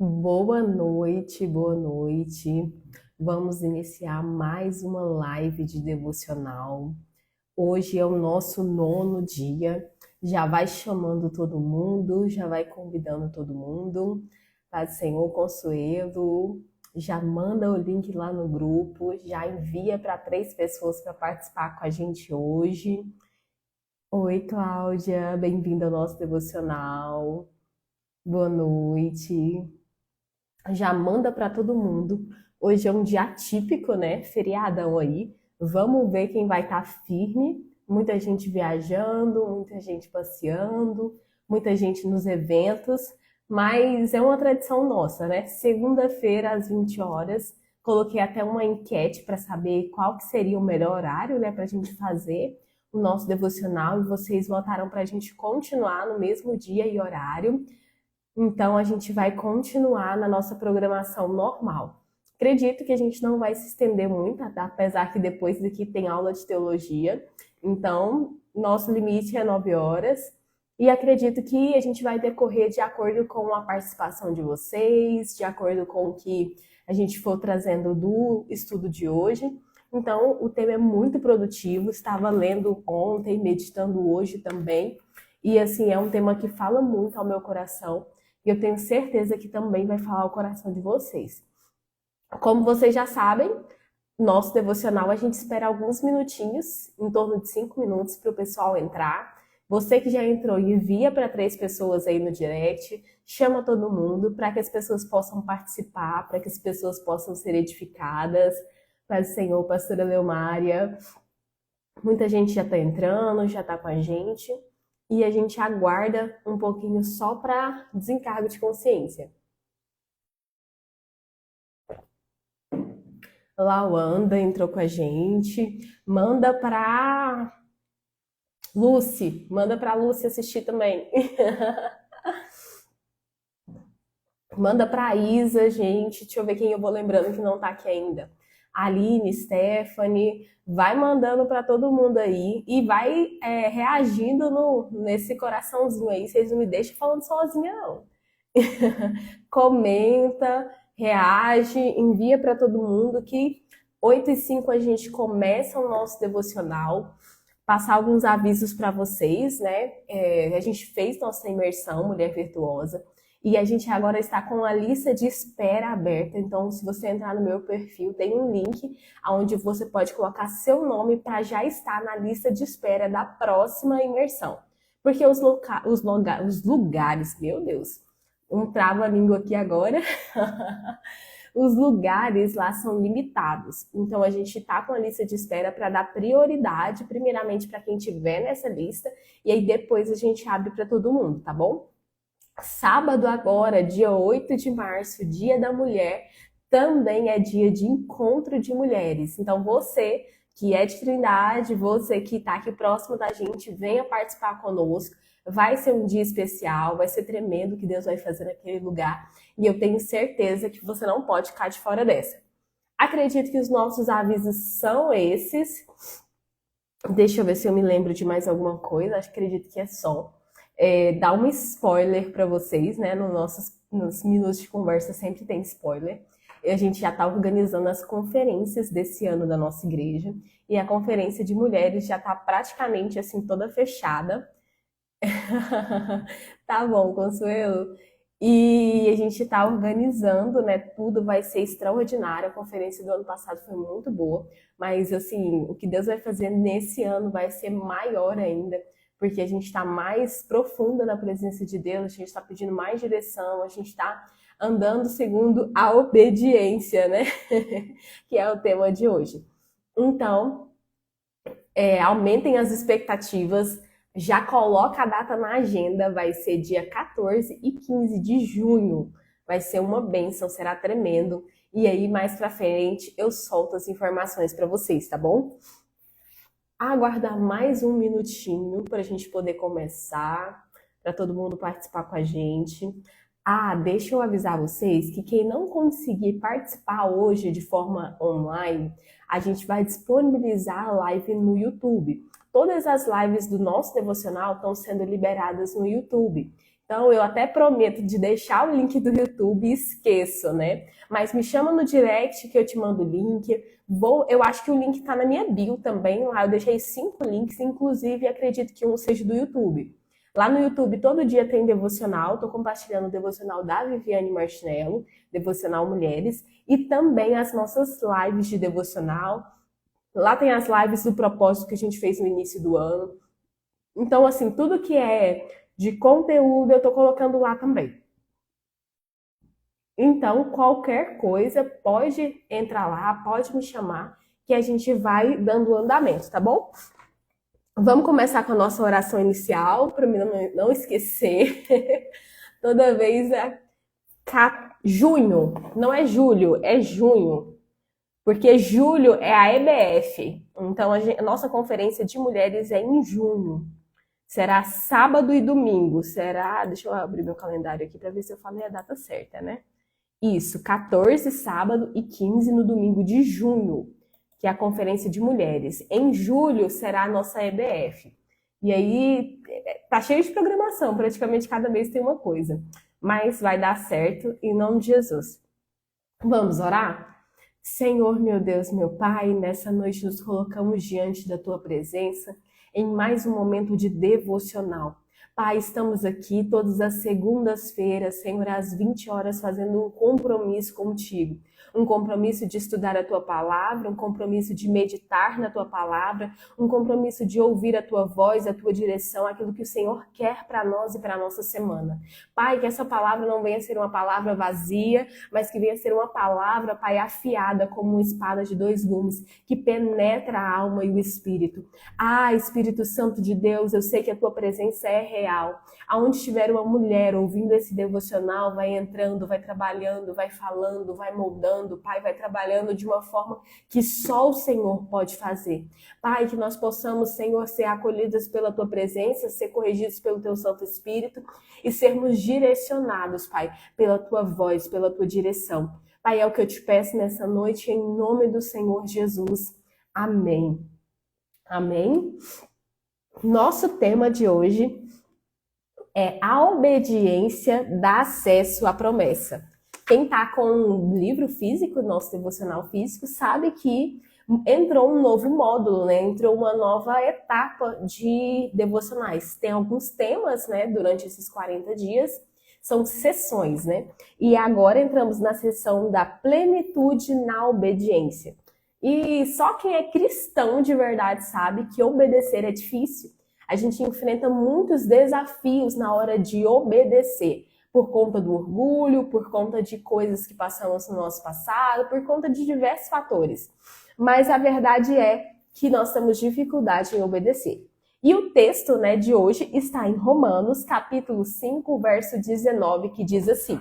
Boa noite, boa noite. Vamos iniciar mais uma live de devocional. Hoje é o nosso nono dia. Já vai chamando todo mundo, já vai convidando todo mundo. Paz do Senhor, Consuelo. Já manda o link lá no grupo, já envia para 3 pessoas para participar com a gente hoje. Oi, Cláudia, bem-vinda ao nosso devocional. Boa noite. Já manda para todo mundo. Hoje é um dia atípico, né? Feriadão aí. Vamos ver quem vai estar firme. Muita gente viajando, muita gente passeando, muita gente nos eventos, mas é uma tradição nossa, né? Segunda-feira às 20 horas, coloquei até uma enquete para saber qual que seria o melhor horário, né, para a gente fazer o nosso devocional e vocês votaram para a gente continuar no mesmo dia e horário. Então, a gente vai continuar na nossa programação normal. Acredito que a gente não vai se estender muito, tá? Apesar que depois daqui tem aula de teologia. Então, nosso limite é 9 horas. E acredito que a gente vai decorrer de acordo com a participação de vocês, de acordo com o que a gente for trazendo do estudo de hoje. Então, o tema é muito produtivo. Estava lendo ontem, meditando hoje também. E, assim, é um tema que fala muito ao meu coração. E eu tenho certeza que também vai falar o coração de vocês. Como vocês já sabem, nosso devocional a gente espera alguns minutinhos, em torno de 5 minutos, para o pessoal entrar. Você que já entrou, envia para 3 pessoas aí no direct, chama todo mundo para que as pessoas possam participar, para que as pessoas possam ser edificadas. Paz do Senhor, pastora Leomária. Muita gente já está entrando, já está com a gente. E a gente aguarda um pouquinho só para desencargo de consciência. Lawanda entrou com a gente. Manda para Lucy, manda para Lucy assistir também. Manda para Isa, gente. Deixa eu ver quem eu vou lembrando que não tá aqui ainda. Aline, Stephanie, vai mandando para todo mundo aí e vai reagindo nesse coraçãozinho aí. Vocês não me deixam falando sozinha, não. Comenta, reage, envia para todo mundo que 8h05 a gente começa o nosso devocional. Passar alguns avisos para vocês, né? A gente fez nossa imersão Mulher Virtuosa e a gente agora está com a lista de espera aberta. Então, se você entrar no meu perfil, tem um link onde você pode colocar seu nome para já estar na lista de espera da próxima imersão. Porque os lugares, meu Deus, um trava-língua aqui agora. Os lugares lá são limitados. Então a gente está com a lista de espera para dar prioridade, primeiramente para quem tiver nessa lista, e aí depois a gente abre para todo mundo, tá bom? Sábado agora, dia 8 de março, Dia da Mulher, também é dia de encontro de mulheres. Então você que é de Trindade, você que está aqui próximo da gente, venha participar conosco. Vai ser um dia especial, vai ser tremendo o que Deus vai fazer naquele lugar. E eu tenho certeza que você não pode ficar de fora dessa. Acredito que os nossos avisos são esses. Deixa eu ver se eu me lembro de mais alguma coisa. Acredito que é só. Dar um spoiler para vocês, né? Nos minutos de conversa sempre tem spoiler. E a gente já está organizando as conferências desse ano da nossa igreja. E a conferência de mulheres já está praticamente assim toda fechada. Tá bom, Consuelo. E a gente está organizando, né? Tudo vai ser extraordinário. A conferência do ano passado foi muito boa, mas assim, o que Deus vai fazer nesse ano vai ser maior ainda, porque a gente está mais profunda na presença de Deus, a gente está pedindo mais direção, a gente está andando segundo a obediência, né? Que é o tema de hoje. Então, aumentem as expectativas. Já coloca a data na agenda, vai ser dia 14 e 15 de junho. Vai ser uma bênção, será tremendo. E aí, mais pra frente, eu solto as informações para vocês, tá bom? Aguardar mais um minutinho para a gente poder começar, para todo mundo participar com a gente. Deixa eu avisar vocês que quem não conseguir participar hoje de forma online, a gente vai disponibilizar a live no YouTube. Todas as lives do nosso devocional estão sendo liberadas no YouTube. Então, eu até prometo de deixar o link do YouTube e esqueço, né? Mas me chama no direct que eu te mando o link. Eu acho que o link tá na minha bio também. Lá eu deixei 5 links, inclusive acredito que um seja do YouTube. Lá no YouTube todo dia tem devocional. Tô compartilhando o devocional da Viviane Martinello, Devocional Mulheres, e também as nossas lives de devocional. Lá tem as lives do propósito que a gente fez no início do ano. Então, assim, tudo que é de conteúdo eu tô colocando lá também. Então, qualquer coisa, pode entrar lá, pode me chamar, que a gente vai dando andamento, tá bom? Vamos começar com a nossa oração inicial, para mim não esquecer. Toda vez é junho, não é julho, é junho. Porque julho é a EBF. Então, a nossa conferência de mulheres é em junho. Será sábado e domingo. Deixa eu abrir meu calendário aqui para ver se eu falei a data certa, né? Isso, 14 sábado e 15 no domingo de junho, que é a conferência de mulheres. Em julho será a nossa EBF. E aí, tá cheio de programação, praticamente cada mês tem uma coisa. Mas vai dar certo, em nome de Jesus. Vamos orar? Senhor, meu Deus, meu Pai, nessa noite nos colocamos diante da Tua presença em mais um momento de devocional. Pai, estamos aqui todas as segundas-feiras, Senhor, às 20 horas, fazendo um compromisso contigo. Um compromisso de estudar a Tua palavra, um compromisso de meditar na Tua palavra, um compromisso de ouvir a Tua voz, a Tua direção, aquilo que o Senhor quer para nós e para a nossa semana. Pai, que essa palavra não venha ser uma palavra vazia, mas que venha ser uma palavra, Pai, afiada como uma espada de 2 gumes, que penetra a alma e o espírito. Ah, Espírito Santo de Deus, eu sei que a Tua presença é real. Aonde estiver uma mulher ouvindo esse devocional, vai entrando, vai trabalhando, vai falando, vai moldando, Pai, vai trabalhando de uma forma que só o Senhor pode fazer. Pai, que nós possamos, Senhor, ser acolhidas pela Tua presença, ser corrigidos pelo Teu Santo Espírito e sermos direcionados, Pai, pela Tua voz, pela Tua direção. Pai, é o que eu te peço nessa noite, em nome do Senhor Jesus. Amém. Amém. Nosso tema de hoje é a obediência dá acesso à promessa. Quem está com um livro físico, nosso devocional físico, sabe que entrou um novo módulo, né? Entrou uma nova etapa de devocionais. Tem alguns temas, né, durante esses 40 dias, são sessões, né? E agora entramos na sessão da plenitude na obediência. E só quem é cristão de verdade sabe que obedecer é difícil. A gente enfrenta muitos desafios na hora de obedecer, por conta do orgulho, por conta de coisas que passamos no nosso passado, por conta de diversos fatores. Mas a verdade é que nós temos dificuldade em obedecer. E o texto, né, de hoje está em Romanos, capítulo 5, verso 19, que diz assim: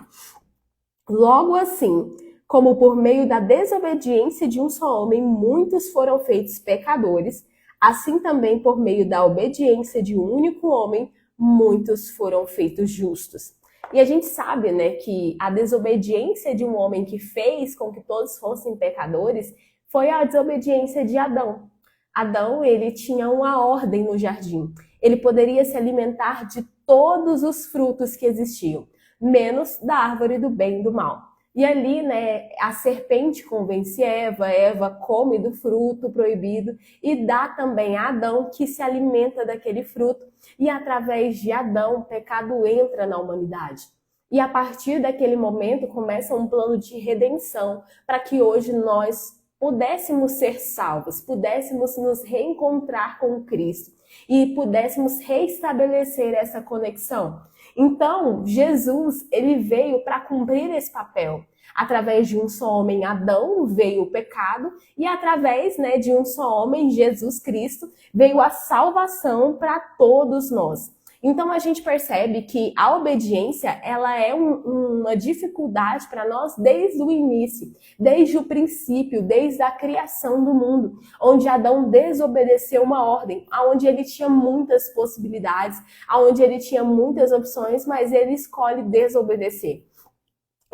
Logo assim, como por meio da desobediência de um só homem muitos foram feitos pecadores, assim também por meio da obediência de um único homem muitos foram feitos justos. E a gente sabe, né, que a desobediência de um homem que fez com que todos fossem pecadores foi a desobediência de Adão. Adão, ele tinha uma ordem no jardim. Ele poderia se alimentar de todos os frutos que existiam, menos da árvore do bem e do mal. E ali, né, a serpente convence Eva come do fruto proibido e dá também a Adão, que se alimenta daquele fruto. E através de Adão, o pecado entra na humanidade. E a partir daquele momento começa um plano de redenção para que hoje nós pudéssemos ser salvos, pudéssemos nos reencontrar com Cristo e pudéssemos reestabelecer essa conexão. Então, Jesus, ele veio para cumprir esse papel. Através de um só homem, Adão, veio o pecado, e através, né, de um só homem, Jesus Cristo, veio a salvação para todos nós. Então a gente percebe que a obediência, ela é uma dificuldade para nós desde o início, desde o princípio, desde a criação do mundo, onde Adão desobedeceu uma ordem, onde ele tinha muitas possibilidades, onde ele tinha muitas opções, mas ele escolhe desobedecer.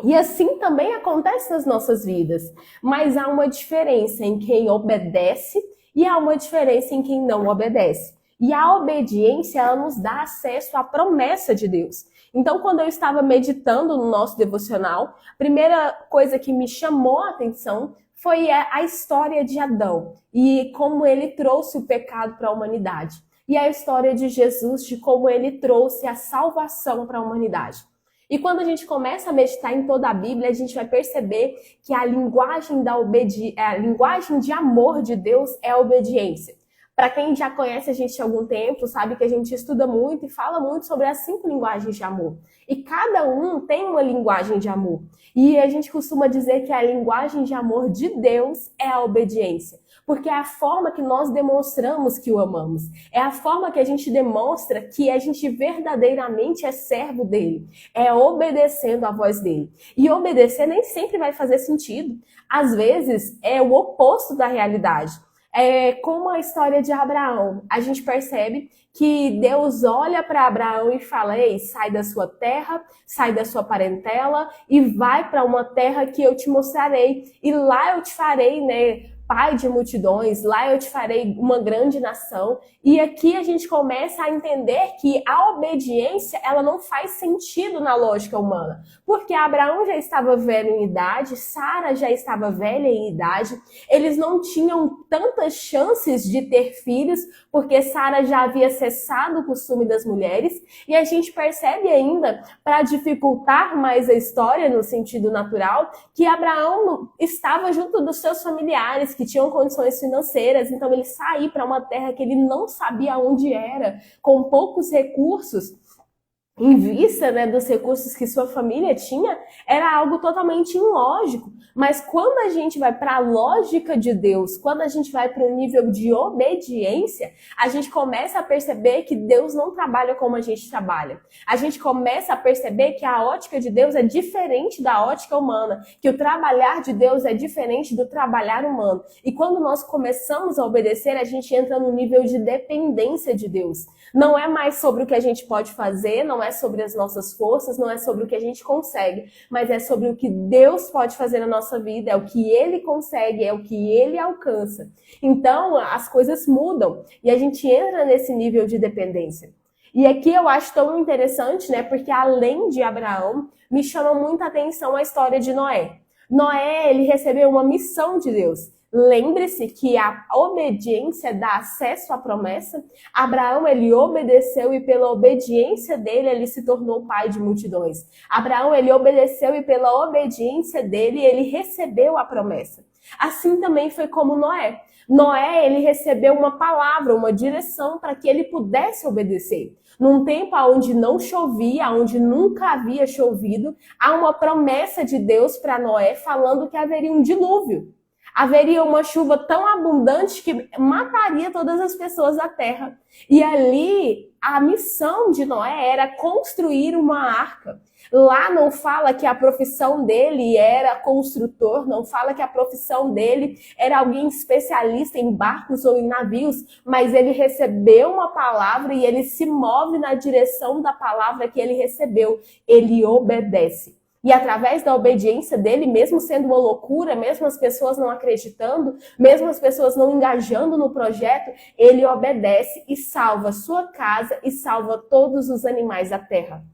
E assim também acontece nas nossas vidas, mas há uma diferença em quem obedece e há uma diferença em quem não obedece. E a obediência, ela nos dá acesso à promessa de Deus. Então, quando eu estava meditando no nosso devocional, a primeira coisa que me chamou a atenção foi a história de Adão e como ele trouxe o pecado para a humanidade. E a história de Jesus, de como ele trouxe a salvação para a humanidade. E quando a gente começa a meditar em toda a Bíblia, a gente vai perceber que a linguagem a linguagem de amor de Deus é a obediência. Para quem já conhece a gente há algum tempo, sabe que a gente estuda muito e fala muito sobre as 5 linguagens de amor. E cada um tem uma linguagem de amor. E a gente costuma dizer que a linguagem de amor de Deus é a obediência. Porque é a forma que nós demonstramos que o amamos. É a forma que a gente demonstra que a gente verdadeiramente é servo dele. É obedecendo a voz dele. E obedecer nem sempre vai fazer sentido. Às vezes é o oposto da realidade. Como a história de Abraão. A gente percebe que Deus olha para Abraão e fala: ei, sai da sua terra, sai da sua parentela e vai para uma terra que eu te mostrarei. E lá eu te farei, pai de multidões, lá eu te farei uma grande nação. E aqui a gente começa a entender que a obediência, ela não faz sentido na lógica humana. Porque Abraão já estava velho em idade, Sara já estava velha em idade, eles não tinham tantas chances de ter filhos, porque Sara já havia cessado o costume das mulheres. E a gente percebe ainda, para dificultar mais a história no sentido natural, que Abraão estava junto dos seus familiares, que tinham condições financeiras, então ele saiu para uma terra que ele não sabia onde era, com poucos recursos, em vista, dos recursos que sua família tinha, era algo totalmente ilógico. Mas quando a gente vai para a lógica de Deus, quando a gente vai para o nível de obediência, a gente começa a perceber que Deus não trabalha como a gente trabalha. A gente começa a perceber que a ótica de Deus é diferente da ótica humana, que o trabalhar de Deus é diferente do trabalhar humano. E quando nós começamos a obedecer, a gente entra no nível de dependência de Deus. Não é mais sobre o que a gente pode fazer, não é sobre as nossas forças, não é sobre o que a gente consegue, mas é sobre o que Deus pode fazer na nossa vida, é o que Ele consegue, é o que Ele alcança. Então, as coisas mudam e a gente entra nesse nível de dependência. E aqui eu acho tão interessante, porque além de Abraão, me chama muita atenção a história de Noé. Noé, ele recebeu uma missão de Deus. Lembre-se que a obediência dá acesso à promessa. Abraão, ele obedeceu e pela obediência dele, ele se tornou pai de multidões. Abraão, ele obedeceu e pela obediência dele, ele recebeu a promessa. Assim também foi como Noé. Noé, ele recebeu uma palavra, uma direção para que ele pudesse obedecer. Num tempo onde não chovia, onde nunca havia chovido, há uma promessa de Deus para Noé falando que haveria um dilúvio. Haveria uma chuva tão abundante que mataria todas as pessoas da terra. E ali, a missão de Noé era construir uma arca. Lá não fala que a profissão dele era construtor, não fala que a profissão dele era alguém especialista em barcos ou em navios, mas ele recebeu uma palavra e ele se move na direção da palavra que ele recebeu. Ele obedece. E através da obediência dele, mesmo sendo uma loucura, mesmo as pessoas não acreditando, mesmo as pessoas não engajando no projeto, ele obedece e salva sua casa e salva todos os animais da terra.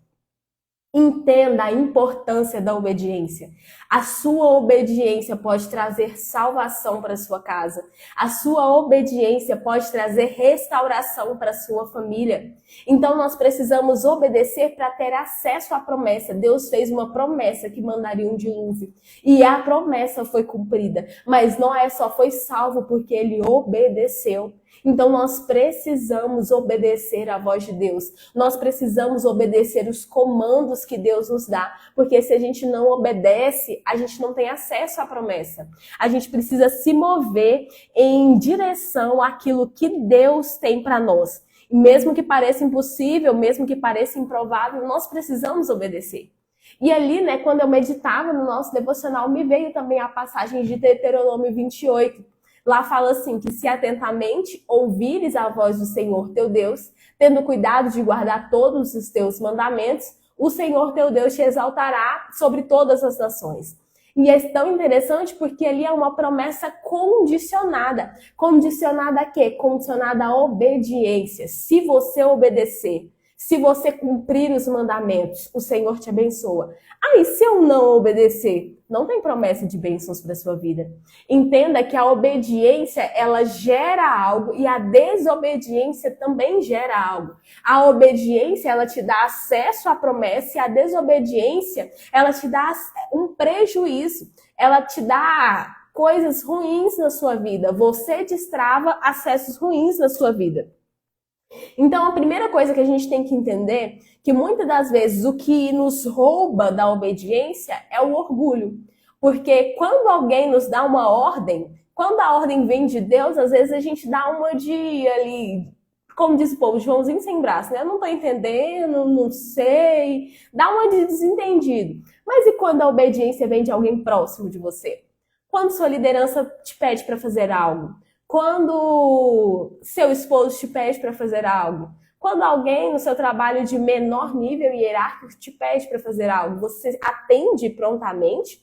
Entenda a importância da obediência. A sua obediência pode trazer salvação para a sua casa. A sua obediência pode trazer restauração para a sua família. Então nós precisamos obedecer para ter acesso à promessa. Deus fez uma promessa que mandaria um dilúvio. E a promessa foi cumprida. Mas Noé só foi salvo porque ele obedeceu. Então nós precisamos obedecer à voz de Deus. Nós precisamos obedecer os comandos que Deus nos dá. Porque se a gente não obedece, a gente não tem acesso à promessa. A gente precisa se mover em direção àquilo que Deus tem para nós. E mesmo que pareça impossível, mesmo que pareça improvável, nós precisamos obedecer. E ali, quando eu meditava no nosso devocional, me veio também a passagem de Deuteronômio 28. Lá fala assim, que se atentamente ouvires a voz do Senhor teu Deus, tendo cuidado de guardar todos os teus mandamentos, o Senhor teu Deus te exaltará sobre todas as nações. E é tão interessante porque ali é uma promessa condicionada. Condicionada a quê? Condicionada à obediência. Se você obedecer, Se você cumprir os mandamentos, o Senhor te abençoa. Aí, se eu não obedecer, não tem promessa de bênçãos para a sua vida. Entenda que a obediência, ela gera algo e a desobediência também gera algo. A obediência, ela te dá acesso à promessa e a desobediência, ela te dá um prejuízo. Ela te dá coisas ruins na sua vida. Você destrava acessos ruins na sua vida. Então, a primeira coisa que a gente tem que entender que muitas das vezes o que nos rouba da obediência é o orgulho. Porque quando alguém nos dá uma ordem, quando a ordem vem de Deus, às vezes a gente dá uma de ali, como diz o povo, Joãozinho sem braço, né? Eu não tô entendendo, não sei, dá uma de desentendido. Mas e quando a obediência vem de alguém próximo de você? Quando sua liderança te pede para fazer algo? Quando seu esposo te pede para fazer algo, quando alguém no seu trabalho de menor nível hierárquico te pede para fazer algo, você atende prontamente?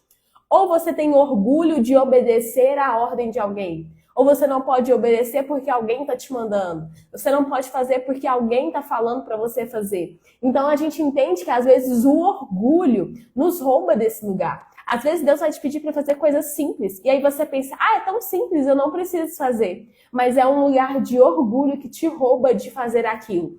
Ou você tem orgulho de obedecer à ordem de alguém? Ou você não pode obedecer porque alguém está te mandando? Você não pode fazer porque alguém está falando para você fazer? Então a gente entende que às vezes o orgulho nos rouba desse lugar. Às vezes Deus vai te pedir para fazer coisas simples. E aí você pensa, é tão simples, eu não preciso fazer. Mas é um lugar de orgulho que te rouba de fazer aquilo.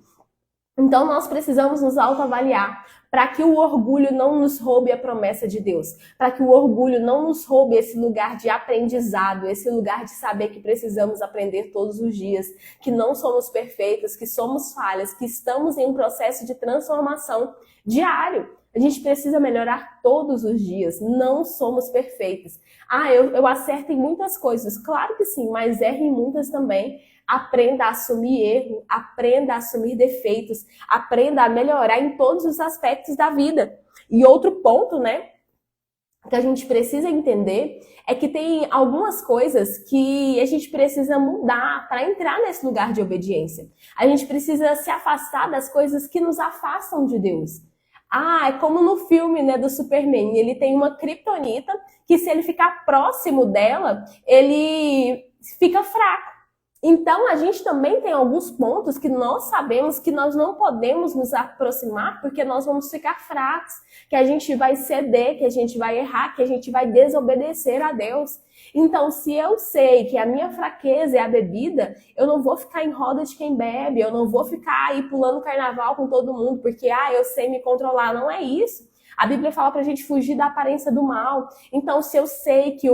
Então nós precisamos nos autoavaliar para que o orgulho não nos roube a promessa de Deus. Para que o orgulho não nos roube esse lugar de aprendizado, esse lugar de saber que precisamos aprender todos os dias, que não somos perfeitos, que somos falhas, que estamos em um processo de transformação diário. A gente precisa melhorar todos os dias, não somos perfeitos. Eu acerto em muitas coisas, claro que sim, mas erro em muitas também. Aprenda a assumir erro, aprenda a assumir defeitos, aprenda a melhorar em todos os aspectos da vida. E outro ponto, né, que a gente precisa entender é que tem algumas coisas que a gente precisa mudar para entrar nesse lugar de obediência. A gente precisa se afastar das coisas que nos afastam de Deus. É como no filme, né, do Superman. Ele tem uma criptonita que se ele ficar próximo dela, ele fica fraco. Então, a gente também tem alguns pontos que nós sabemos que nós não podemos nos aproximar porque nós vamos ficar fracos, que a gente vai ceder, que a gente vai errar, que a gente vai desobedecer a Deus. Então, se eu sei que a minha fraqueza é a bebida, eu não vou ficar em roda de quem bebe, eu não vou ficar aí pulando carnaval com todo mundo porque, eu sei me controlar. Não é isso. A Bíblia fala pra gente fugir da aparência do mal. Então, se eu sei que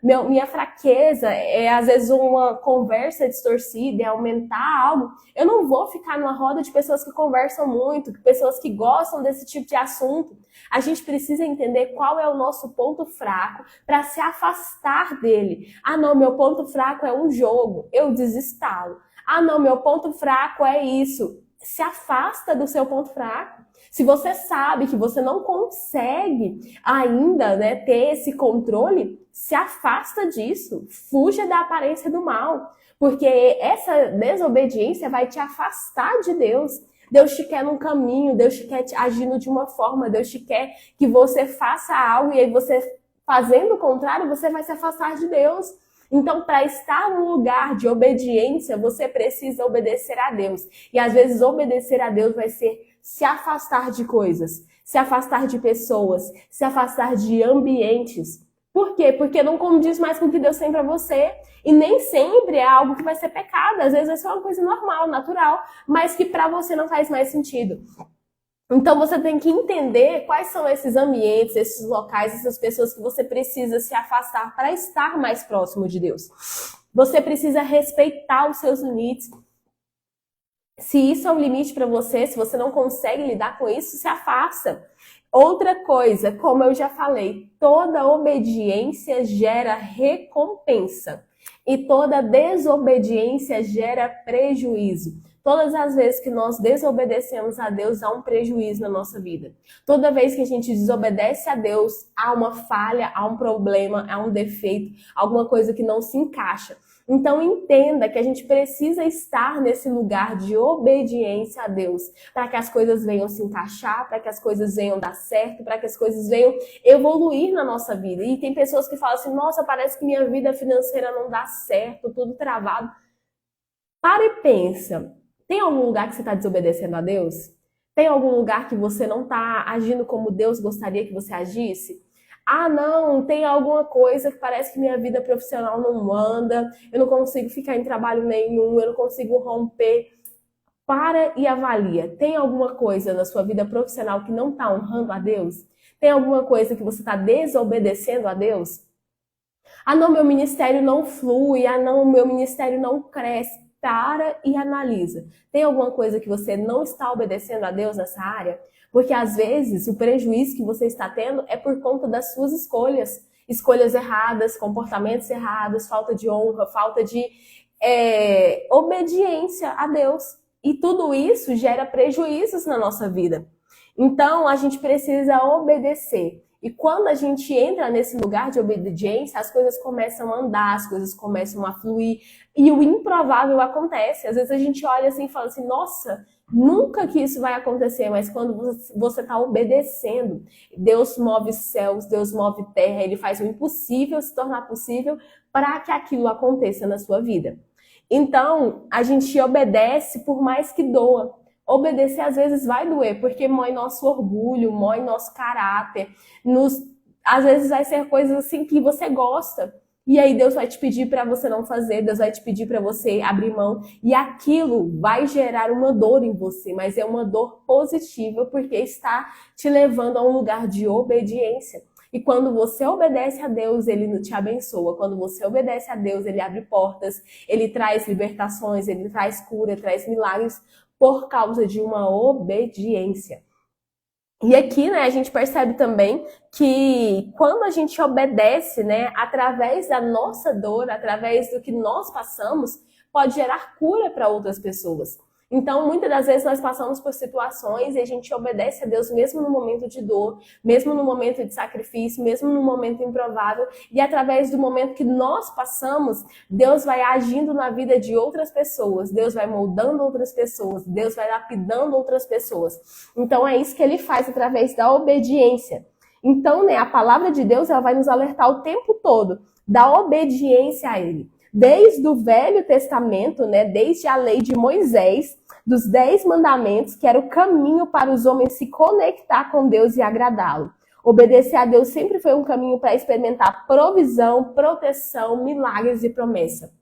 minha fraqueza é, às vezes, uma conversa distorcida, é aumentar algo, eu não vou ficar numa roda de pessoas que conversam muito, pessoas que gostam desse tipo de assunto. A gente precisa entender qual é o nosso ponto fraco para se afastar dele. Não, meu ponto fraco é um jogo, eu desinstalo. Não, meu ponto fraco é isso. Se afasta do seu ponto fraco. Se você sabe que você não consegue ainda, né, ter esse controle, se afasta disso. Fuja da aparência do mal. Porque essa desobediência vai te afastar de Deus. Deus te quer num caminho, Deus te quer agindo de uma forma, Deus te quer que você faça algo e aí você, fazendo o contrário, você vai se afastar de Deus. Então, para estar num lugar de obediência, você precisa obedecer a Deus. E às vezes obedecer a Deus vai ser se afastar de coisas, se afastar de pessoas, se afastar de ambientes. Por quê? Porque não condiz mais com o que Deus tem para você. E nem sempre é algo que vai ser pecado. Às vezes vai ser uma coisa normal, natural, mas que para você não faz mais sentido. Então você tem que entender quais são esses ambientes, esses locais, essas pessoas que você precisa se afastar para estar mais próximo de Deus. Você precisa respeitar os seus limites. Se isso é um limite para você, se você não consegue lidar com isso, se afasta. Outra coisa, como eu já falei, toda obediência gera recompensa e toda desobediência gera prejuízo. Todas as vezes que nós desobedecemos a Deus, há um prejuízo na nossa vida. Toda vez que a gente desobedece a Deus, há uma falha, há um problema, há um defeito, alguma coisa que não se encaixa. Então entenda que a gente precisa estar nesse lugar de obediência a Deus, para que as coisas venham se encaixar, para que as coisas venham dar certo, para que as coisas venham evoluir na nossa vida. E tem pessoas que falam assim, nossa, parece que minha vida financeira não dá certo, tudo travado. Para e pensa. Tem algum lugar que você está desobedecendo a Deus? Tem algum lugar que você não está agindo como Deus gostaria que você agisse? Ah, não, tem alguma coisa que parece que minha vida profissional não anda, eu não consigo ficar em trabalho nenhum, eu não consigo romper. Para e avalia. Tem alguma coisa na sua vida profissional que não está honrando a Deus? Tem alguma coisa que você está desobedecendo a Deus? Ah, não, meu ministério não flui. Ah, não, meu ministério não cresce. Para e analisa. Tem alguma coisa que você não está obedecendo a Deus nessa área? Porque às vezes o prejuízo que você está tendo é por conta das suas escolhas. Escolhas erradas, comportamentos errados, falta de honra, falta de obediência a Deus. E tudo isso gera prejuízos na nossa vida. Então, a gente precisa obedecer. E quando a gente entra nesse lugar de obediência, as coisas começam a andar, as coisas começam a fluir. E o improvável acontece. Às vezes a gente olha assim e fala assim, nossa, nunca que isso vai acontecer. Mas quando você está obedecendo, Deus move céus, Deus move terra, Ele faz o impossível se tornar possível para que aquilo aconteça na sua vida. Então, a gente obedece por mais que doa. Obedecer às vezes vai doer, porque mói nosso orgulho, mói nosso caráter. Às vezes vai ser coisas assim que você gosta. E aí Deus vai te pedir para você não fazer, Deus vai te pedir para você abrir mão. E aquilo vai gerar uma dor em você, mas é uma dor positiva, porque está te levando a um lugar de obediência. E quando você obedece a Deus, Ele te abençoa. Quando você obedece a Deus, Ele abre portas, Ele traz libertações, Ele traz cura, traz milagres por causa de uma obediência. E aqui, né, a gente percebe também que quando a gente obedece, né, através da nossa dor, através do que nós passamos, pode gerar cura para outras pessoas. Então, muitas das vezes nós passamos por situações e a gente obedece a Deus mesmo no momento de dor, mesmo no momento de sacrifício, mesmo no momento improvável. E através do momento que nós passamos, Deus vai agindo na vida de outras pessoas, Deus vai moldando outras pessoas, Deus vai lapidando outras pessoas. Então, é isso que Ele faz através da obediência. Então, né, a palavra de Deus ela vai nos alertar o tempo todo da obediência a Ele. Desde o Velho Testamento, né, desde a lei de Moisés, dos 10 mandamentos, que era o caminho para os homens se conectar com Deus e agradá-lo. Obedecer a Deus sempre foi um caminho para experimentar provisão, proteção, milagres e promessa.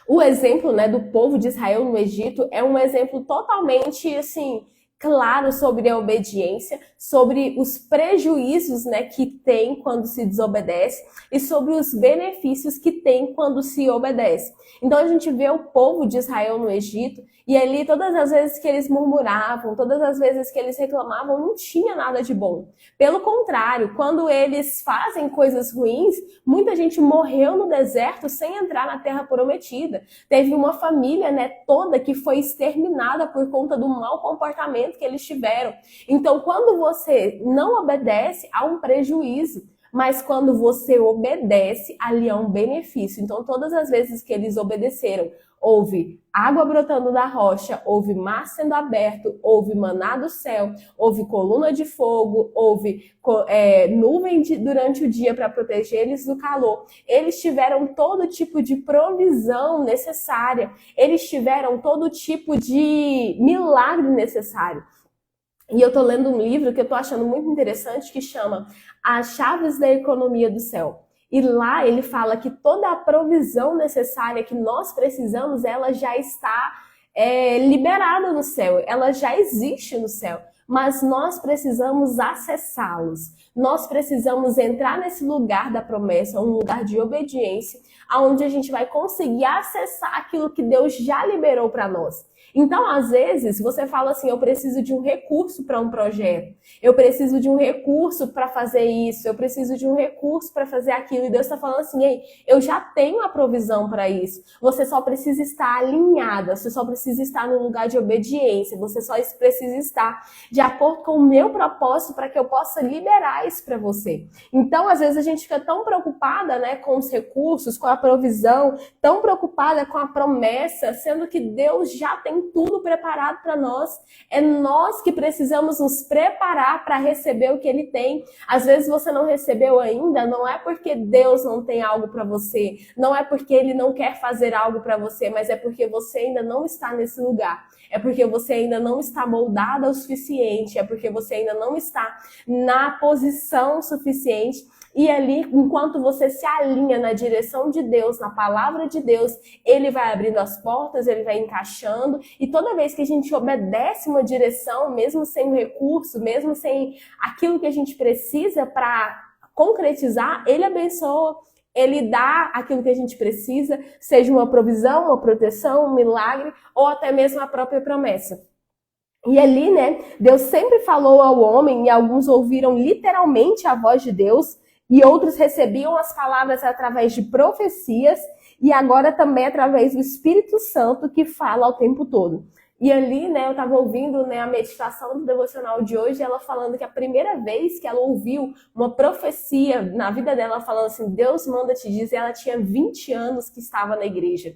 O exemplo, né, do povo de Israel no Egito é um exemplo totalmente, assim, claro sobre a obediência, sobre os prejuízos, né, que tem quando se desobedece e sobre os benefícios que tem quando se obedece. Então a gente vê o povo de Israel no Egito e ali todas as vezes que eles murmuravam, todas as vezes que eles reclamavam, não tinha nada de bom. Pelo contrário, quando eles fazem coisas ruins, muita gente morreu no deserto sem entrar na terra prometida. Teve uma família, né, toda que foi exterminada por conta do mau comportamento que eles tiveram. Então, quando você não obedece, há um prejuízo. Mas quando você obedece, ali há um benefício. Então, todas as vezes que eles obedeceram, houve água brotando da rocha, houve mar sendo aberto, houve maná do céu, houve coluna de fogo, houve nuvem durante o dia para proteger eles do calor. Eles tiveram todo tipo de provisão necessária. Eles tiveram todo tipo de milagre necessário. E eu tô lendo um livro que eu tô achando muito interessante que chama As Chaves da Economia do Céu. E lá ele fala que toda a provisão necessária que nós precisamos, ela já está liberada no céu, ela já existe no céu. Mas nós precisamos acessá-los. Nós precisamos entrar nesse lugar da promessa, um lugar de obediência, onde a gente vai conseguir acessar aquilo que Deus já liberou para nós. Então, às vezes, você fala assim, eu preciso de um recurso para um projeto, eu preciso de um recurso para fazer isso, eu preciso de um recurso para fazer aquilo, e Deus está falando assim, ei, eu já tenho a provisão para isso, você só precisa estar alinhada, você só precisa estar no lugar de obediência, você só precisa estar de acordo com o meu propósito para que eu possa liberar isso para você. Então, às vezes, a gente fica tão preocupada, né, com os recursos, com a provisão, tão preocupada com a promessa, sendo que Deus já tem tem tudo preparado para nós. É nós que precisamos nos preparar para receber o que Ele tem. Às vezes você não recebeu ainda, não é porque Deus não tem algo para você, não é porque Ele não quer fazer algo para você, mas é porque você ainda não está nesse lugar. É porque você ainda não está moldada o suficiente, é porque você ainda não está na posição suficiente. E ali, enquanto você se alinha na direção de Deus, na palavra de Deus, Ele vai abrindo as portas, Ele vai encaixando. E toda vez que a gente obedece uma direção, mesmo sem o recurso, mesmo sem aquilo que a gente precisa para concretizar, Ele abençoa. Ele dá aquilo que a gente precisa, seja uma provisão, uma proteção, um milagre, ou até mesmo a própria promessa. E ali, né, Deus sempre falou ao homem, e alguns ouviram literalmente a voz de Deus, e outros recebiam as palavras através de profecias, e agora também através do Espírito Santo, que fala o tempo todo. E ali, né, eu estava ouvindo, né, a meditação do devocional de hoje, ela falando que a primeira vez que ela ouviu uma profecia na vida dela, falando assim, Deus manda te dizer, ela tinha 20 anos que estava na igreja.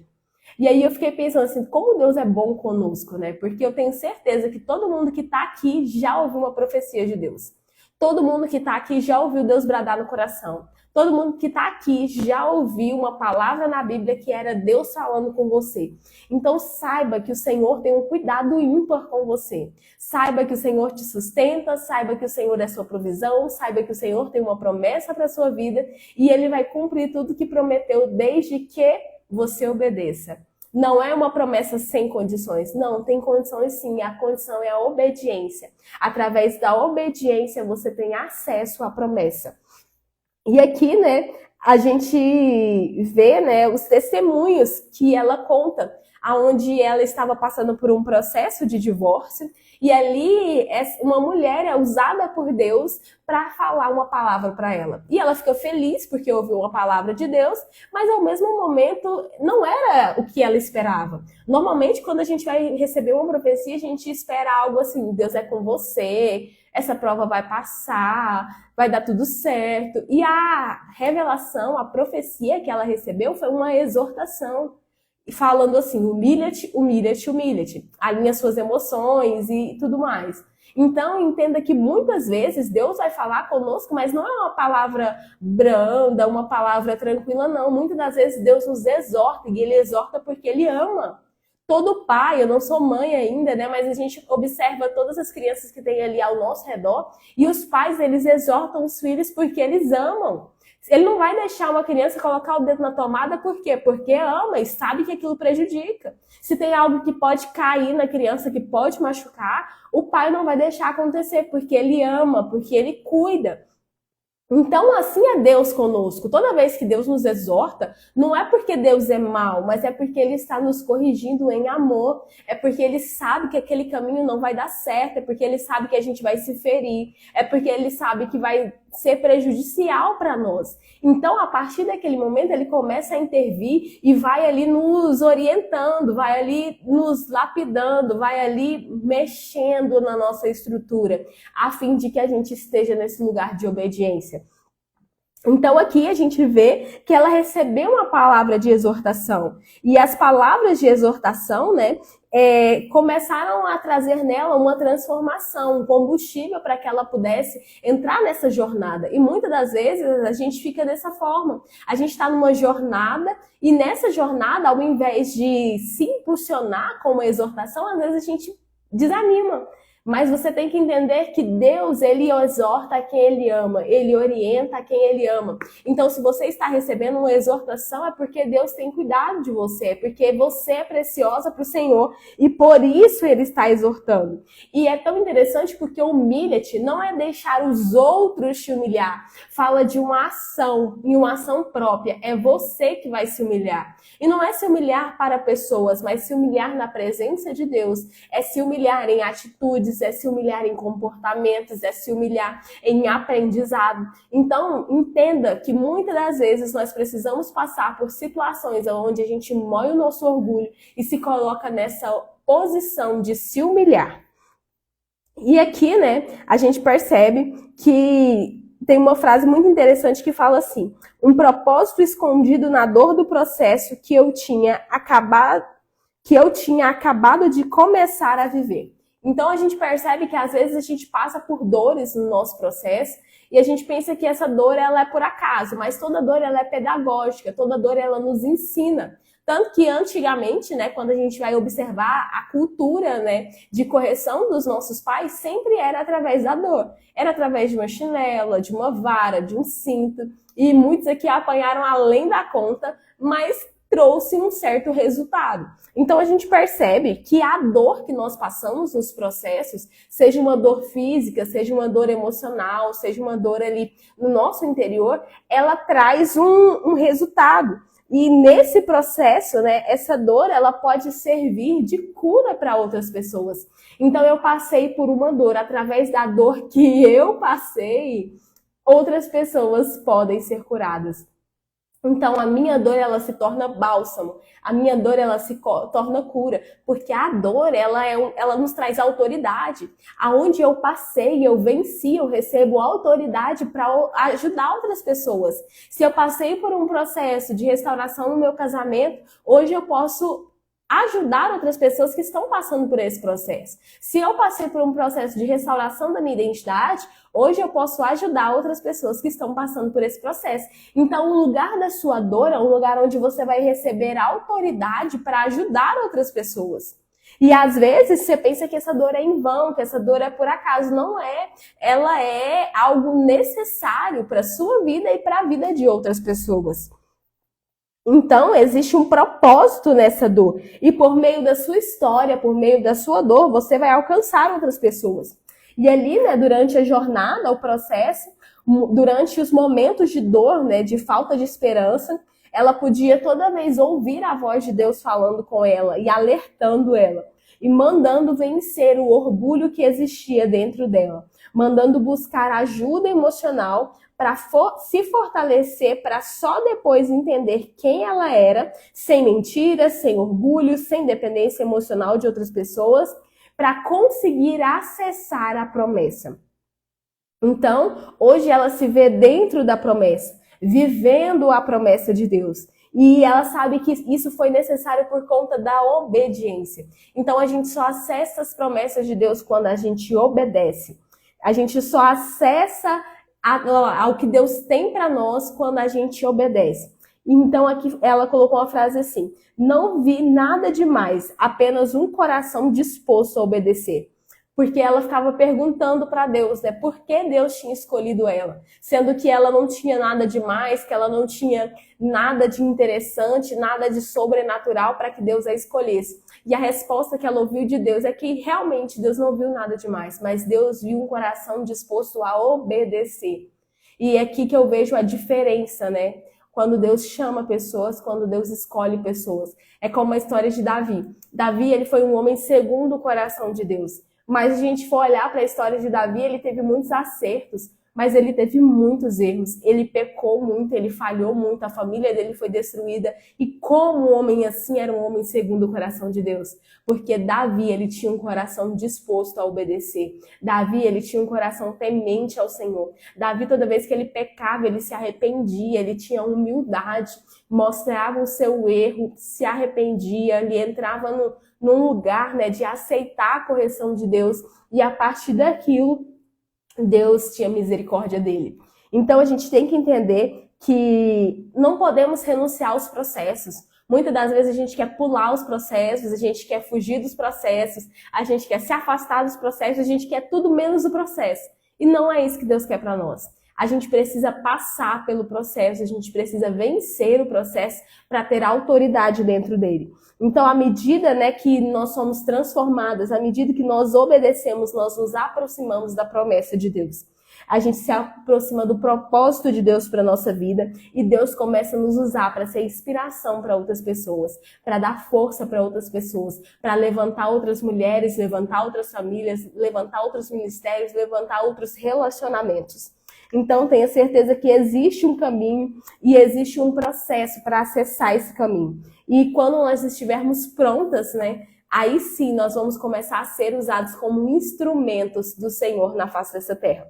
E aí eu fiquei pensando assim, como Deus é bom conosco, né? Porque eu tenho certeza que todo mundo que está aqui já ouviu uma profecia de Deus. Todo mundo que está aqui já ouviu Deus bradar no coração. Todo mundo que está aqui já ouviu uma palavra na Bíblia que era Deus falando com você. Então saiba que o Senhor tem um cuidado ímpar com você. Saiba que o Senhor te sustenta, saiba que o Senhor é sua provisão, saiba que o Senhor tem uma promessa para a sua vida e Ele vai cumprir tudo que prometeu desde que você obedeça. Não é uma promessa sem condições. Não, tem condições sim. A condição é a obediência. Através da obediência você tem acesso à promessa. E aqui, né, a gente vê, né, os testemunhos que ela conta, aonde ela estava passando por um processo de divórcio, e ali uma mulher é usada por Deus para falar uma palavra para ela. E ela fica feliz porque ouviu uma palavra de Deus, mas ao mesmo momento não era o que ela esperava. Normalmente, quando a gente vai receber uma profecia, a gente espera algo assim, Deus é com você, essa prova vai passar, vai dar tudo certo. E a revelação, a profecia que ela recebeu foi uma exortação. Falando assim, humilha-te, humilha-te, humilha-te. Alinha suas emoções e tudo mais. Então, entenda que muitas vezes Deus vai falar conosco, mas não é uma palavra branda, uma palavra tranquila, não. Muitas das vezes Deus nos exorta, e Ele exorta porque Ele ama. Todo pai, eu não sou mãe ainda, né? Mas a gente observa todas as crianças que tem ali ao nosso redor e os pais, eles exortam os filhos porque eles amam. Ele não vai deixar uma criança colocar o dedo na tomada, por quê? Porque ama e sabe que aquilo prejudica. Se tem algo que pode cair na criança, que pode machucar, o pai não vai deixar acontecer, porque ele ama, porque ele cuida. Então, assim é Deus conosco. Toda vez que Deus nos exorta, não é porque Deus é mau, mas é porque Ele está nos corrigindo em amor. É porque Ele sabe que aquele caminho não vai dar certo, é porque Ele sabe que a gente vai se ferir, é porque Ele sabe que vai ser prejudicial para nós. Então, a partir daquele momento, Ele começa a intervir e vai ali nos orientando, vai ali nos lapidando, vai ali mexendo na nossa estrutura, a fim de que a gente esteja nesse lugar de obediência. Então aqui a gente vê que ela recebeu uma palavra de exortação. E as palavras de exortação, né, começaram a trazer nela uma transformação, um combustível para que ela pudesse entrar nessa jornada. E muitas das vezes a gente fica dessa forma. A gente está numa jornada e nessa jornada, ao invés de se impulsionar com uma exortação, às vezes a gente desanima. Mas você tem que entender que Deus, Ele exorta a quem Ele ama, Ele orienta a quem Ele ama. Então, se você está recebendo uma exortação, é porque Deus tem cuidado de você, é porque você é preciosa para o Senhor e por isso Ele está exortando. E é tão interessante porque humilha-te não é deixar os outros te humilhar, fala de uma ação, e uma ação própria, é você que vai se humilhar. E não é se humilhar para pessoas, mas se humilhar na presença de Deus, é se humilhar em atitudes, é se humilhar em comportamentos, é se humilhar em aprendizado. Então, entenda que muitas das vezes nós precisamos passar por situações onde a gente mói o nosso orgulho e se coloca nessa posição de se humilhar. E aqui, né, a gente percebe que tem uma frase muito interessante que fala assim: um propósito escondido na dor do processo que eu tinha acabado que eu tinha acabado de começar a viver. Então a gente percebe que às vezes a gente passa por dores no nosso processo e a gente pensa que essa dor ela é por acaso, mas toda dor ela é pedagógica, toda dor ela nos ensina. Tanto que antigamente, né, quando a gente vai observar a cultura, né, de correção dos nossos pais, sempre era através da dor. Era através de uma chinela, de uma vara, de um cinto. E muitos aqui apanharam além da conta, mas trouxe um certo resultado. Então a gente percebe que a dor que nós passamos nos processos, seja uma dor física, seja uma dor emocional, seja uma dor ali no nosso interior, ela traz um resultado. E nesse processo, né, essa dor ela pode servir de cura para outras pessoas. Então eu passei por uma dor, através da dor que eu passei, outras pessoas podem ser curadas. Então, a minha dor, ela se torna bálsamo. A minha dor, ela se torna cura. Porque a dor, ela nos traz autoridade. Aonde eu passei, eu venci, eu recebo autoridade para ajudar outras pessoas. Se eu passei por um processo de restauração no meu casamento, hoje eu posso ajudar outras pessoas que estão passando por esse processo. Se eu passei por um processo de restauração da minha identidade, hoje eu posso ajudar outras pessoas que estão passando por esse processo. Então, o lugar da sua dor é um lugar onde você vai receber autoridade para ajudar outras pessoas. E às vezes você pensa que essa dor é em vão, que essa dor é por acaso. Não é. Ela é algo necessário para a sua vida e para a vida de outras pessoas. Então, existe um propósito nessa dor. E por meio da sua história, por meio da sua dor, você vai alcançar outras pessoas. E ali, né, durante a jornada, o processo, durante os momentos de dor, né, de falta de esperança, ela podia toda vez ouvir a voz de Deus falando com ela e alertando ela. E mandando vencer o orgulho que existia dentro dela. Mandando buscar ajuda emocional para se fortalecer, para só depois entender quem ela era, sem mentiras, sem orgulho, sem dependência emocional de outras pessoas, para conseguir acessar a promessa. Então, hoje ela se vê dentro da promessa, vivendo a promessa de Deus. E ela sabe que isso foi necessário por conta da obediência. Então, a gente só acessa as promessas de Deus quando a gente obedece. A gente só acessa ao que Deus tem para nós quando a gente obedece. Então aqui ela colocou uma frase assim: não vi nada demais, apenas um coração disposto a obedecer. Porque ela ficava perguntando para Deus, né, por que Deus tinha escolhido ela, sendo que ela não tinha nada demais, que ela não tinha nada de interessante, nada de sobrenatural para que Deus a escolhesse. E a resposta que ela ouviu de Deus é que realmente Deus não viu nada demais, mas Deus viu um coração disposto a obedecer. E é aqui que eu vejo a diferença, né? Quando Deus chama pessoas, quando Deus escolhe pessoas. É como a história de Davi. Davi, ele foi um homem segundo o coração de Deus. Mas se a gente for olhar para a história de Davi, ele teve muitos acertos, mas ele teve muitos erros. Ele pecou muito, ele falhou muito, a família dele foi destruída. E como um homem assim era um homem segundo o coração de Deus? Porque Davi, ele tinha um coração disposto a obedecer. Davi, ele tinha um coração temente ao Senhor. Davi, toda vez que ele pecava, ele se arrependia, ele tinha humildade, mostrava o seu erro, se arrependia, ele entrava num lugar, né, de aceitar a correção de Deus, e a partir daquilo, Deus tinha misericórdia dele. Então a gente tem que entender que não podemos renunciar aos processos. Muitas das vezes a gente quer pular os processos, a gente quer fugir dos processos, a gente quer se afastar dos processos, a gente quer tudo menos o processo. E não é isso que Deus quer para nós. A gente precisa passar pelo processo, a gente precisa vencer o processo para ter autoridade dentro dele. Então, à medida, né, que nós somos transformadas, à medida que nós obedecemos, nós nos aproximamos da promessa de Deus. A gente se aproxima do propósito de Deus para a nossa vida e Deus começa a nos usar para ser inspiração para outras pessoas, para dar força para outras pessoas, para levantar outras mulheres, levantar outras famílias, levantar outros ministérios, levantar outros relacionamentos. Então, tenha certeza que existe um caminho e existe um processo para acessar esse caminho. E quando nós estivermos prontas, né, aí sim nós vamos começar a ser usados como instrumentos do Senhor na face dessa terra.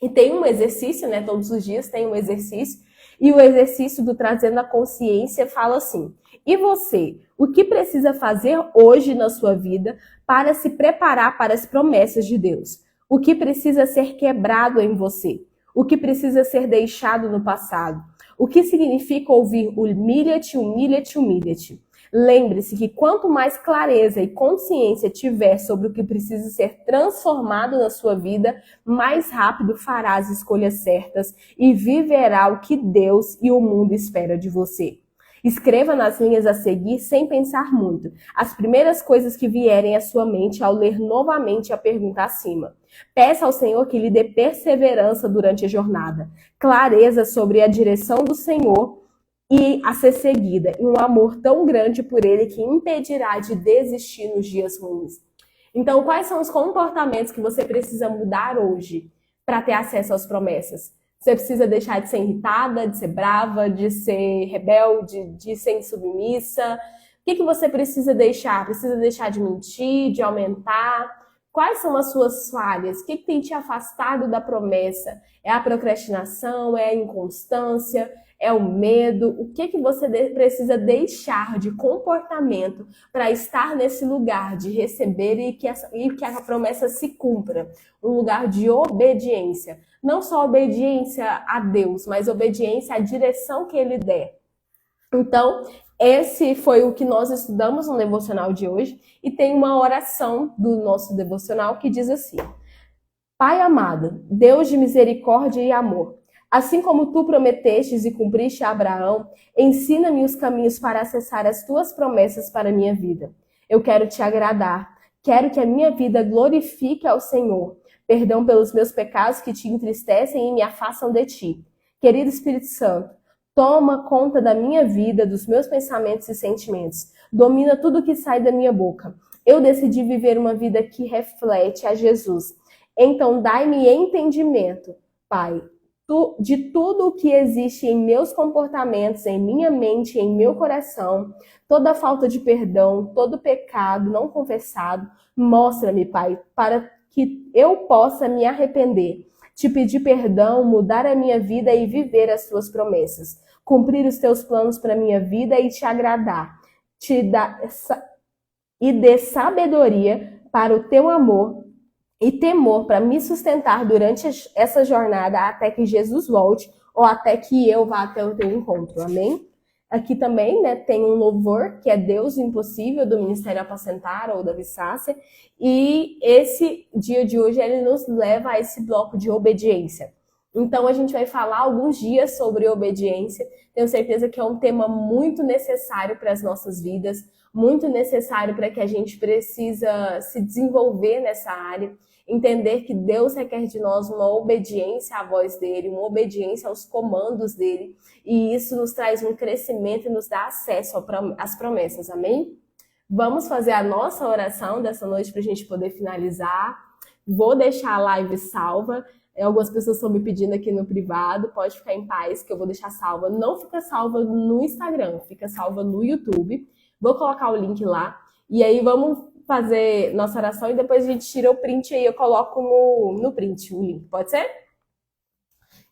E tem um exercício, né, todos os dias tem um exercício E o exercício do Trazendo a Consciência fala assim: e você? O que precisa fazer hoje na sua vida para se preparar para as promessas de Deus? O que precisa ser quebrado em você? O que precisa ser deixado no passado? O que significa ouvir humilha-te, humilha-te, humilha-te? Lembre-se que quanto mais clareza e consciência tiver sobre o que precisa ser transformado na sua vida, mais rápido fará as escolhas certas e viverá o que Deus e o mundo espera de você. Escreva nas linhas a seguir sem pensar muito as primeiras coisas que vierem à sua mente ao ler novamente a pergunta acima. Peça ao Senhor que lhe dê perseverança durante a jornada, clareza sobre a direção do Senhor e a ser seguida, e um amor tão grande por Ele que impedirá de desistir nos dias ruins. Então, quais são os comportamentos que você precisa mudar hoje para ter acesso às promessas? Você precisa deixar de ser irritada, de ser brava, de ser rebelde, de ser insubmissa? O que você precisa deixar? Precisa deixar de mentir, de aumentar? Quais são as suas falhas? O que tem te afastado da promessa? É a procrastinação? É a inconstância? É o medo? O que você precisa deixar de comportamento para estar nesse lugar de receber e que a promessa se cumpra? Um lugar de obediência. Não só obediência a Deus, mas obediência à direção que Ele der. Então, esse foi o que nós estudamos no devocional de hoje. E tem uma oração do nosso devocional que diz assim: Pai amado, Deus de misericórdia e amor, assim como tu prometestes e cumpriste a Abraão, ensina-me os caminhos para acessar as tuas promessas para a minha vida. Eu quero te agradar, quero que a minha vida glorifique ao Senhor. Perdão pelos meus pecados que te entristecem e me afastam de ti. Querido Espírito Santo, toma conta da minha vida, dos meus pensamentos e sentimentos. Domina tudo que sai da minha boca. Eu decidi viver uma vida que reflete a Jesus. Então, dai-me entendimento, Pai, de tudo o que existe em meus comportamentos, em minha mente, em meu coração, toda falta de perdão, todo pecado não confessado. Mostra-me, Pai, para que eu possa me arrepender, te pedir perdão, mudar a minha vida e viver as tuas promessas, cumprir os teus planos para a minha vida e te agradar, e dê sabedoria para o teu amor e temor para me sustentar durante essa jornada até que Jesus volte ou até que eu vá até o teu encontro. Amém? Aqui também, né, tem um louvor que é Deus Impossível, do Ministério Apacentar ou da Vissácia. E esse dia de hoje, ele nos leva a esse bloco de obediência. Então, a gente vai falar alguns dias sobre obediência. Tenho certeza que é um tema muito necessário para as nossas vidas, muito necessário para que a gente precisa se desenvolver nessa área. Entender que Deus requer de nós uma obediência à voz dele, uma obediência aos comandos dele, e isso nos traz um crescimento e nos dá acesso às promessas, amém? Vamos fazer a nossa oração dessa noite para a gente poder finalizar. Vou deixar a live salva. Algumas pessoas estão me pedindo aqui no privado, pode ficar em paz que eu vou deixar salva. Não fica salva no Instagram, fica salva no YouTube. Vou colocar o link lá, e aí vamos fazer nossa oração e depois a gente tira o print aí, eu coloco no print o link, pode ser?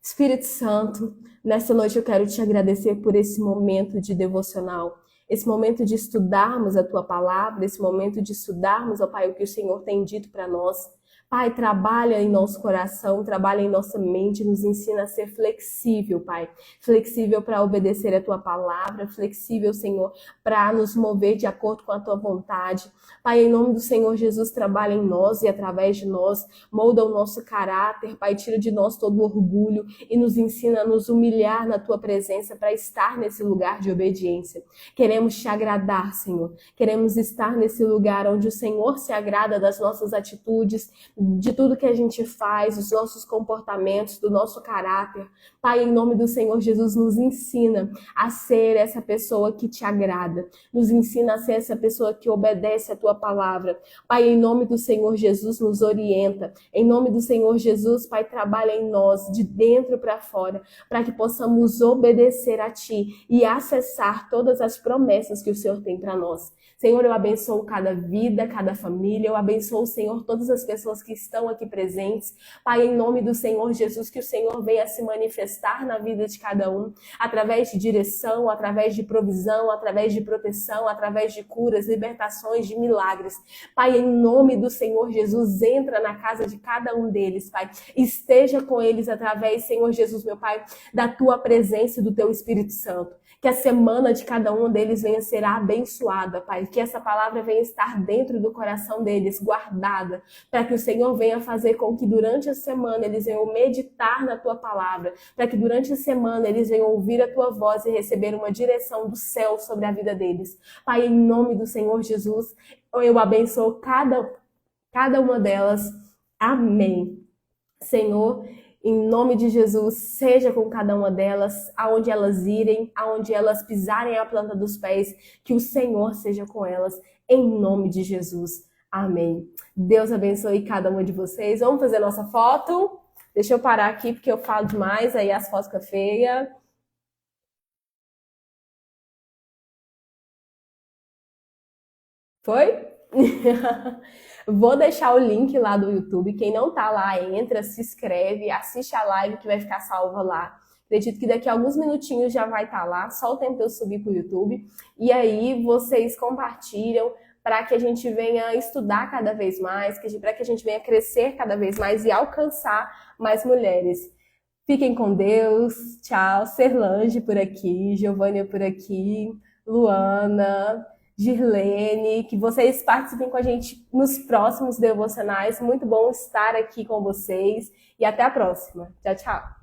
Espírito Santo, nessa noite eu quero te agradecer por esse momento de devocional, esse momento de estudarmos a tua palavra, esse momento de estudarmos, ó Pai, o que o Senhor tem dito para nós. Pai, trabalha em nosso coração, trabalha em nossa mente, nos ensina a ser flexível, Pai. Flexível para obedecer a Tua palavra, flexível, Senhor, para nos mover de acordo com a Tua vontade. Pai, em nome do Senhor Jesus, trabalha em nós e através de nós, molda o nosso caráter, Pai, tira de nós todo o orgulho e nos ensina a nos humilhar na Tua presença para estar nesse lugar de obediência. Queremos Te agradar, Senhor. Queremos estar nesse lugar onde o Senhor se agrada das nossas atitudes, de tudo que a gente faz, dos nossos comportamentos, do nosso caráter. Pai, em nome do Senhor Jesus, nos ensina a ser essa pessoa que te agrada. Nos ensina a ser essa pessoa que obedece a tua palavra. Pai, em nome do Senhor Jesus, nos orienta. Em nome do Senhor Jesus, Pai, trabalha em nós, de dentro para fora, para que possamos obedecer a ti e acessar todas as promessas que o Senhor tem para nós. Senhor, eu abençoo cada vida, cada família. Eu abençoo, Senhor, todas as pessoas que que estão aqui presentes. Pai, em nome do Senhor Jesus, que o Senhor venha se manifestar na vida de cada um, através de direção, através de provisão, através de proteção, através de curas, libertações, de milagres. Pai, em nome do Senhor Jesus, entra na casa de cada um deles, Pai. Esteja com eles através, Senhor Jesus, meu Pai, da tua presença e do teu Espírito Santo. Que a semana de cada um deles venha ser abençoada, Pai. Que essa palavra venha estar dentro do coração deles, guardada, para que o Senhor venha fazer com que durante a semana eles venham meditar na tua palavra, para que durante a semana eles venham ouvir a tua voz e receber uma direção do céu sobre a vida deles. Pai, em nome do Senhor Jesus, eu abençoo cada uma delas. Amém. Senhor, em nome de Jesus, seja com cada uma delas, aonde elas irem, aonde elas pisarem a planta dos pés, que o Senhor seja com elas, em nome de Jesus. Amém. Deus abençoe cada uma de vocês. Vamos fazer nossa foto? Deixa eu parar aqui, porque eu falo demais, aí as fotos ficam feias. Foi? Vou deixar o link lá do YouTube. Quem não tá lá, entra, se inscreve, assiste a live que vai ficar salva lá. Acredito que daqui a alguns minutinhos já vai estar lá, só o tempo de eu subir pro YouTube. E aí vocês compartilham para que a gente venha estudar cada vez mais, para que a gente venha crescer cada vez mais e alcançar mais mulheres. Fiquem com Deus. Tchau. Serlange por aqui, Giovânia por aqui, Luana, Girlene, que vocês participem com a gente nos próximos devocionais. Muito bom estar aqui com vocês e até a próxima. Tchau, tchau.